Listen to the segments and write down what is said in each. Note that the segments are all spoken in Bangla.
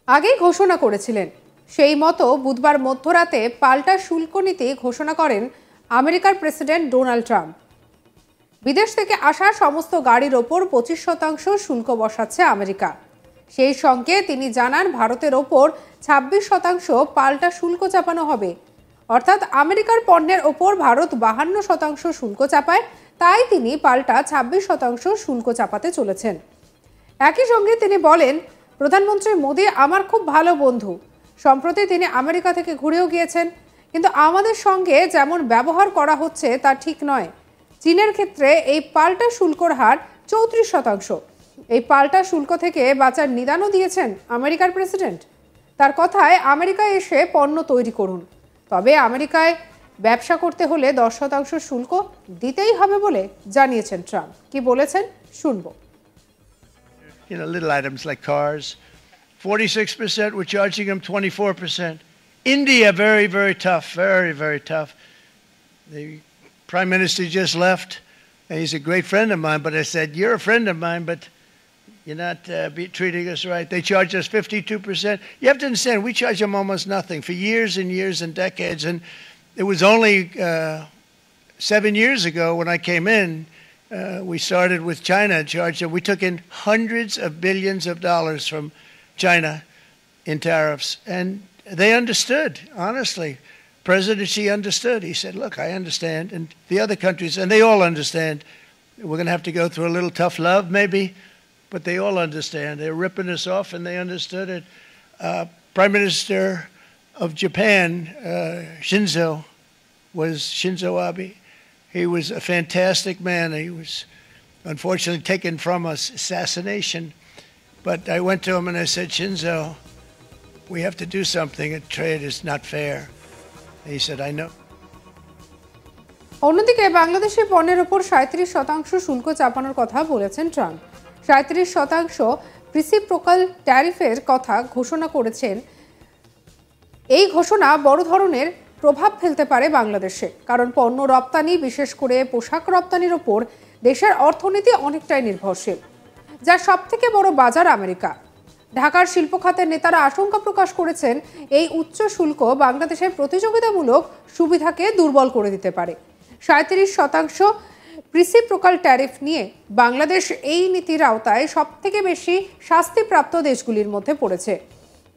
আগেই ঘোষণা করেছিলেন। সেই মতো বুধবার মধ্যরাতে পাল্টা শুল্ক নীতি ঘোষণা করেন আমেরিকার প্রেসিডেন্ট ডোনাল্ড ট্রাম্প। বিদেশ থেকে আসা সমস্ত গাড়ির ওপর 25% শুল্ক বসাচ্ছে আমেরিকা। সেই সঙ্গে তিনি জানান ভারতের ওপর 26% পাল্টা শুল্ক চাপানো হবে। অর্থাৎ আমেরিকার পণ্যের ওপর ভারত 52% শুল্ক চাপায়, তাই তিনি পাল্টা 26% শুল্ক চাপাতে চলেছেন। একই সঙ্গে তিনি বলেন, প্রধানমন্ত্রী মোদী আমার খুব ভালো বন্ধু। সম্প্রতি তিনি আমেরিকা থেকে ঘুরেও গিয়েছেন, কিন্তু আমাদের সঙ্গে যেমন ব্যবহার করা হচ্ছে তা ঠিক নয়। চীনের ক্ষেত্রে এই পাল্টা শুল্কর হার 34%। এই পাল্টা শুল্ক থেকে বাঁচার নিদানও দিয়েছেন আমেরিকার প্রেসিডেন্ট। তার কথায়, আমেরিকায় এসে পণ্য তৈরি করুন, তবে আমেরিকায় ব্যবসা করতে হলে 10% শুল্ক দিতেই হবে বলে জানিয়েছেন ট্রাম্প। কি বলেছেন শুনবো। Little items like cars, 46%, we're charging them 24%. India, very, very tough, very, very tough. The Prime Minister just left, and he's a great friend of mine, but I said, you're a friend of mine, but you're not treating us right. They charge us 52%. You have to understand, we charge them almost nothing for years and years and decades, and it was only 7 years ago when I came in, we started with China charged. We took in hundreds of billions of dollars from China in tariffs, and they understood, honestly. President Xi understood. He said, look, I understand, and the other countries, and they all understand. We're going to have to go through a little tough love, maybe, but they all understand. They're ripping us off, and they understood it. Prime Minister of Japan, Shinzo Abe. He was a fantastic man. He was unfortunately taken from us, assassination. But I went to him and I said, Shinzo, we have to do something. Trade is not fair. And he said, I know. অন্যদিকে বাংলাদেশি পণ্যের উপর 37% শুল্ক চাপানোর কথা বলেছেন ট্রাম্প। 37% রেসিপ্রোকাল ট্যারিফের কথা ঘোষণা করেছেন। এই ঘোষণা বড় ধরনের প্রভাব ফেলতে পারে বাংলাদেশে, কারণ পণ্য রপ্তানি, বিশেষ করে পোশাক রপ্তানির ওপর দেশের অর্থনীতি অনেকটাই নির্ভরশীল, যার সবথেকে বড় বাজার আমেরিকা। ঢাকার শিল্প খাতের নেতারা আশঙ্কা প্রকাশ করেছেন, এই উচ্চ শুল্ক বাংলাদেশের প্রতিযোগিতামূলক সুবিধাকে দুর্বল করে দিতে পারে। 37% রেসিপ্রোকাল ট্যারিফ নিয়ে বাংলাদেশ এই নীতির আওতায় সবথেকে বেশি শাস্তিপ্রাপ্ত দেশগুলির মধ্যে পড়েছে।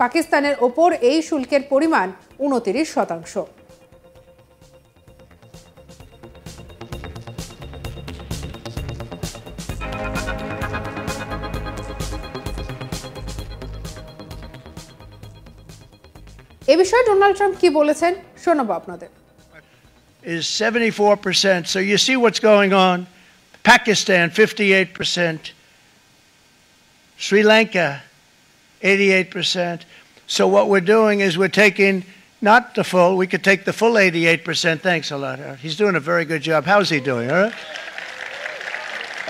পাকিস্তানের ওপর এই শুল্কের পরিমাণ 29%। এ বিষয়ে ডোনাল্ড ট্রাম্প কি বলেছেন শোনাবো আপনাদের। Is 74%. So you see what's going on. Pakistan, 58%. Sri Lanka, 88%. So what we're doing is we're taking not the full, we could take the full 88%. Thanks a lot. He's doing a very good job. How's he doing, all right?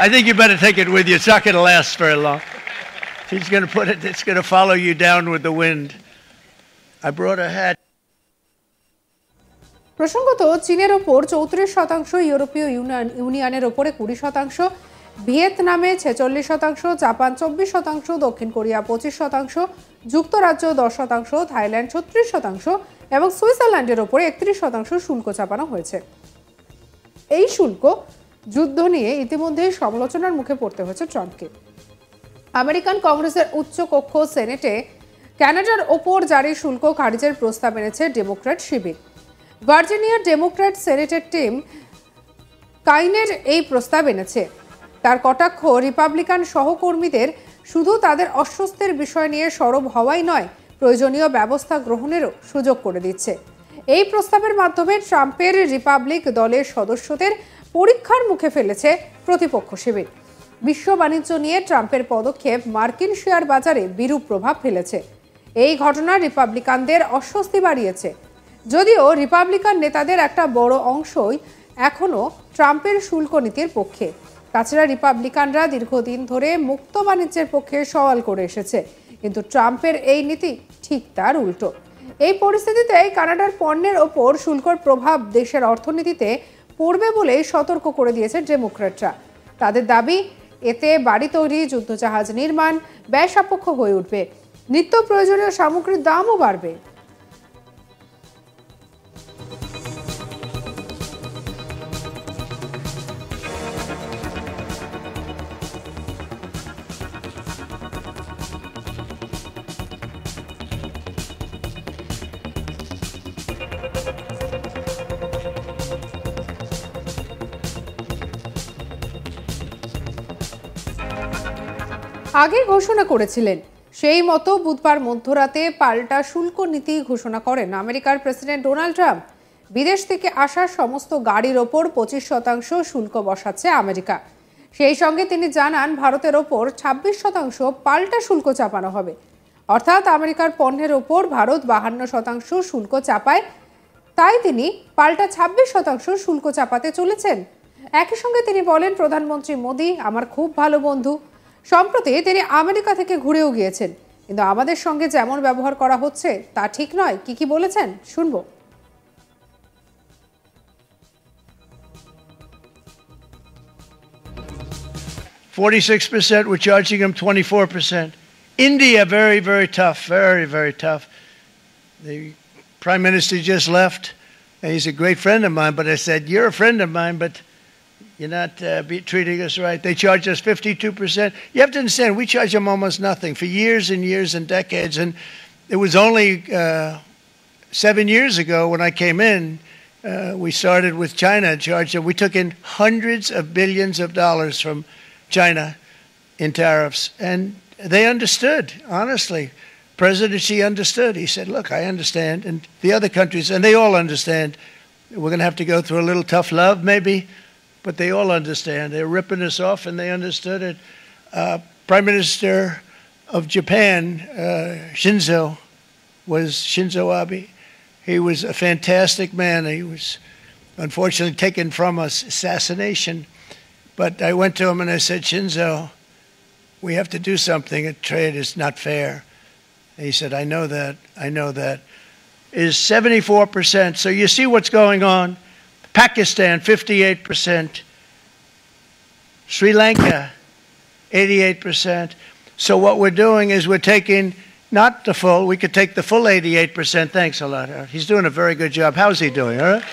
I think you better take it with you. It's not going to last very long. He's going to put it, it's going to follow you down with the wind. I brought a hat. প্রসঙ্গত, চীনের ওপর 34%, ইউরোপীয় ইউনিয়নের ওপরে 20%, ভিয়েতনামে 46%, জাপান 24%, দক্ষিণ কোরিয়া 25%, যুক্তরাজ্য 10%, থাইল্যান্ড 36% এবং সুইজারল্যান্ডের ওপরে 31% শুল্ক চাপানো হয়েছে। এই শুল্ক যুদ্ধ নিয়ে ইতিমধ্যেই সমালোচনার মুখে পড়তে হয়েছে ট্রাম্পকে। আমেরিকান কংগ্রেসের উচ্চ কক্ষ সেনেটে কানাডার ওপর জারি শুল্ক খারিজের প্রস্তাব এনেছে ডেমোক্র্যাট শিবির। ভার্জিনিয়ার ডেমোক্র্যাট সেনেটের টিম কাইনের এই প্রস্তাব এনেছে। তার কটাক্ষ, রিপাবলিকান সহকর্মীদের শুধু তাদের অস্বস্তির বিষয় নিয়ে সরব হওয়াই নয়, প্রয়োজনীয় ব্যবস্থা গ্রহণেরও সুযোগ করে দিচ্ছে। এই প্রস্তাবের মাধ্যমে ট্রাম্পের রিপাবলিক দলের সদস্যদের পরীক্ষার মুখে ফেলেছে প্রতিপক্ষ শিবির। বিশ্ব বাণিজ্য নিয়ে ট্রাম্পের পদক্ষেপ মার্কিন শেয়ার বাজারে বিরূপ প্রভাব ফেলেছে। এই ঘটনা রিপাবলিকানদের অস্বস্তি বাড়িয়েছে। যদিও রিপাবলিকান নেতাদের একটা বড় অংশই এখনও ট্রাম্পের শুল্ক নীতির পক্ষে। তাছাড়া রিপাবলিকানরা দীর্ঘদিন ধরে মুক্ত বাণিজ্যের পক্ষে সওয়াল করে এসেছে, কিন্তু ট্রাম্পের এই নীতি ঠিক তার উল্টো। এই পরিস্থিতিতে কানাডার পণ্যের ওপর শুল্কর প্রভাব দেশের অর্থনীতিতে পড়বে বলে সতর্ক করে দিয়েছে ডেমোক্র্যাটরা। তাদের দাবি, এতে বাড়ি তৈরি, যুদ্ধজাহাজ নির্মাণ ব্যয়সাপেক্ষ হয়ে উঠবে। নিত্য প্রয়োজনীয় সামগ্রীর দামও বাড়বে। আগে ঘোষণা করেছিলেন, সেই মতো বুধবার মধ্যরাতে পাল্টা শুল্ক নীতি ঘোষণা করেন আমেরিকার প্রেসিডেন্ট ডোনাল্ড ট্রাম্প। বিদেশ থেকে আসা সমস্ত গাড়ির ওপর 25% শুল্ক বসাচ্ছে আমেরিকা। সেই সঙ্গে তিনি জানান, ভারতের ওপর 26% পাল্টা শুল্ক চাপানো হবে। অর্থাৎ আমেরিকার পণ্যের ওপর ভারত 52% শুল্ক চাপায়, তাই তিনি পাল্টা 26% শুল্ক চাপাতে চলেছেন। একই সঙ্গে তিনি বলেন, প্রধানমন্ত্রী মোদি আমার খুব ভালো বন্ধু। সম্প্রতি তিনি আমেরিকা থেকে ঘুরেও গিয়েছেন, কিন্তু আমাদের সঙ্গে যেমন ব্যবহার করা হচ্ছে তা ঠিক নয়। কি বলেছেন শুনবো। 46%, we're charging them 24%. India, very, very tough, very, very tough. The Prime Minister just left, and he's a great friend of mine, but I said, you're a friend of mine, but you're not treating us right. They charge us 52%. You have to understand, we charge them almost nothing for years and years and decades. And it was only 7 years ago when I came in, we started with China and charged them. We took in hundreds of billions of dollars from China in tariffs. And they understood, honestly. President Xi understood. He said, look, I understand. And the other countries, and they all understand. We're going to have to go through a little tough love, maybe. But they all understand. They're ripping us off, and they understood it. Prime Minister of Japan, Shinzo Abe. He was a fantastic man. He was unfortunately taken from us, assassination. But I went to him and I said, Shinzo, we have to do something. Trade is not fair. And he said, I know that. I know that. Is 74%. So you see what's going on. Pakistan, 58%. Sri Lanka, 88%. So what we're doing is we're taking not the full, we could take the full 88%. Thanks a lot. He's doing a very good job. How's he doing, all right?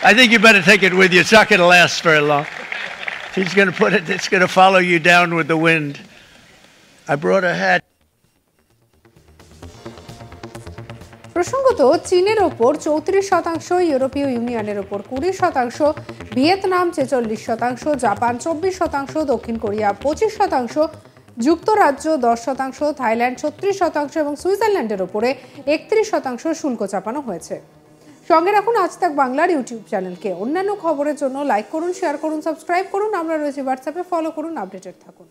I think you better take it with you. It's not going to last very long. He's going to put it, it's going to follow you down with the wind. I brought a hat. প্রসঙ্গত, চীনের ওপর 34%, ইউরোপীয় ইউনিয়নের ওপর 20%, ভিয়েতনাম 46%, জাপান 24%, দক্ষিণ কোরিয়া 25%, যুক্তরাজ্য 10%, থাইল্যান্ড 36% এবং সুইজারল্যান্ডের ওপরে 31% শুল্ক চাপানো হয়েছে। সঙ্গে রাখুন আজ তাক বাংলার ইউটিউব চ্যানেলকে। অন্যান্য খবরের জন্য লাইক করুন, শেয়ার করুন, সাবস্ক্রাইব করুন। আমরা রয়েছি হোয়াটসঅ্যাপে, ফলো করুন, আপডেটেড থাকুন।